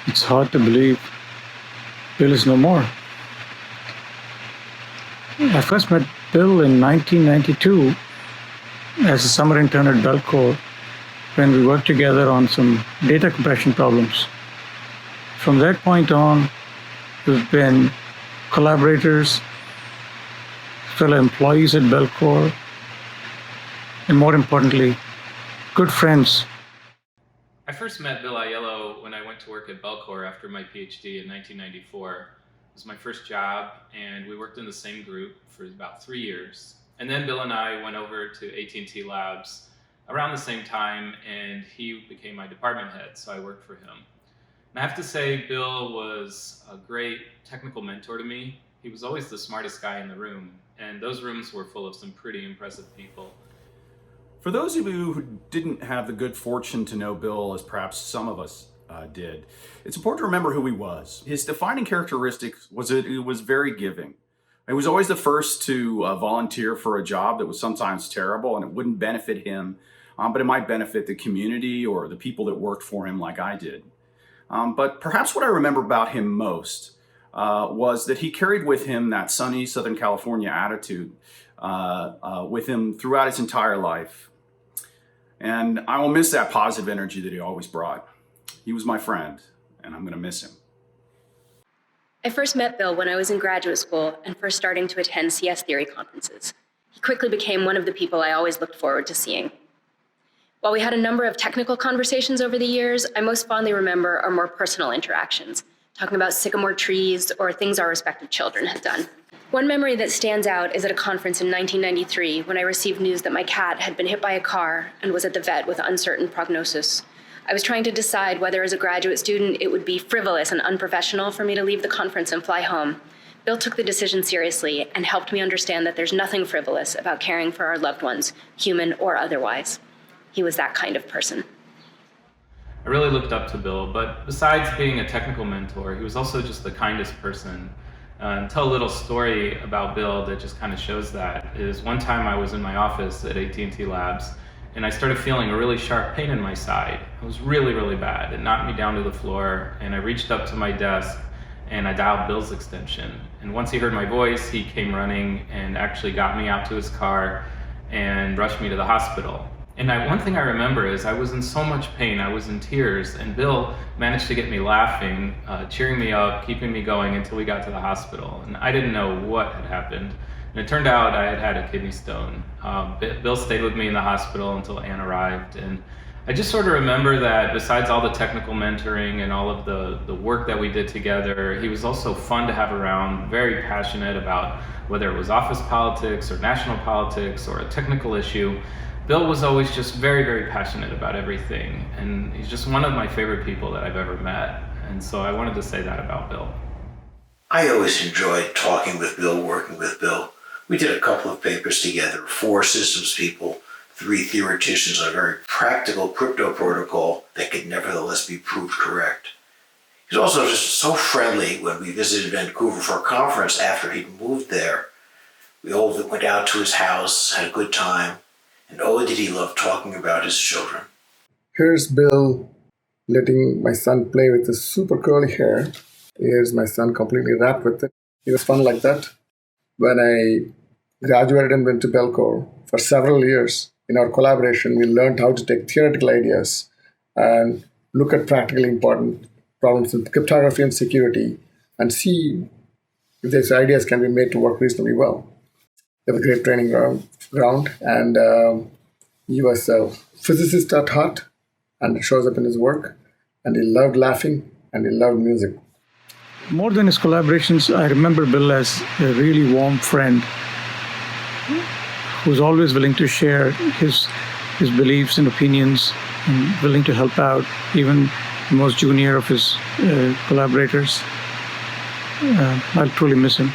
It's hard to believe Bill is no more. I first met Bill in 1992 as a summer intern at Belcorp when we worked together on some data compression problems. From that point on, we've been collaborators, fellow employees at Belcorp, and more importantly, good friends. I first met Bill Aiello when I went to work at Belcorp after my PhD in 1994. It was my first job, and we worked in the same group for about 3 years. And then Bill and I went over to AT&T Labs around the same time, and he became my department head, so I worked for him. And I have to say, Bill was a great technical mentor to me. He was always the smartest guy in the room, and those rooms were full of some pretty impressive people. For those of you who didn't have the good fortune to know Bill as perhaps some of us did, it's important to remember who he was. His defining characteristic was that he was very giving. He was always the first to volunteer for a job that was sometimes terrible and it wouldn't benefit him, but it might benefit the community or the people that worked for him like I did. But perhaps what I remember about him most was that he carried with him that sunny Southern California attitude with him throughout his entire life. And I will miss that positive energy that he always brought. He was my friend, and I'm going to miss him. I first met Bill when I was in graduate school and first starting to attend CS theory conferences. He quickly became one of the people I always looked forward to seeing. While we had a number of technical conversations over the years, I most fondly remember our more personal interactions, talking about sycamore trees or things our respective children had done. One memory that stands out is at a conference in 1993 when I received news that my cat had been hit by a car and was at the vet with uncertain prognosis. I was trying to decide whether as a graduate student it would be frivolous and unprofessional for me to leave the conference and fly home. Bill took the decision seriously and helped me understand that there's nothing frivolous about caring for our loved ones, human or otherwise. He was that kind of person. I really looked up to Bill, but besides being a technical mentor, he was also just the kindest person. And tell a little story about Bill that just kind of shows that is one time I was in my office at AT&T Labs and I started feeling a really sharp pain in my side. It was really, really bad. It knocked me down to the floor and I reached up to my desk and I dialed Bill's extension. And once he heard my voice, he came running and actually got me out to his car and rushed me to the hospital. And one thing I remember is I was in so much pain, I was in tears, and Bill managed to get me laughing, cheering me up, keeping me going until we got to the hospital. And I didn't know what had happened. And it turned out I had had a kidney stone. Bill stayed with me in the hospital until Ann arrived. And I just sort of remember that besides all the technical mentoring and all of the work that we did together, he was also fun to have around, very passionate about whether it was office politics or national politics or a technical issue. Bill was always just very, very passionate about everything, and he's just one of my favorite people that I've ever met, and so I wanted to say that about Bill. I always enjoyed talking with Bill, working with Bill. We did a couple of papers together, 4 systems people, 3 theoreticians on a very practical crypto protocol that could nevertheless be proved correct. He was also just so friendly when we visited Vancouver for a conference after he'd moved there. We all went out to his house, had a good time. And oh, did he love talking about his children. Here's Bill letting my son play with his super curly hair. Here's my son completely wrapped with it. It was fun like that. When I graduated and went to Belcorp for several years, in our collaboration, we learned how to take theoretical ideas and look at practically important problems in cryptography and security and see if these ideas can be made to work reasonably well. They have a great training ground, and he was a physicist at heart, and it shows up in his work, and he loved laughing, and he loved music. More than his collaborations, I remember Bill as a really warm friend who's always willing to share his beliefs and opinions and willing to help out even the most junior of his collaborators. I'll truly miss him.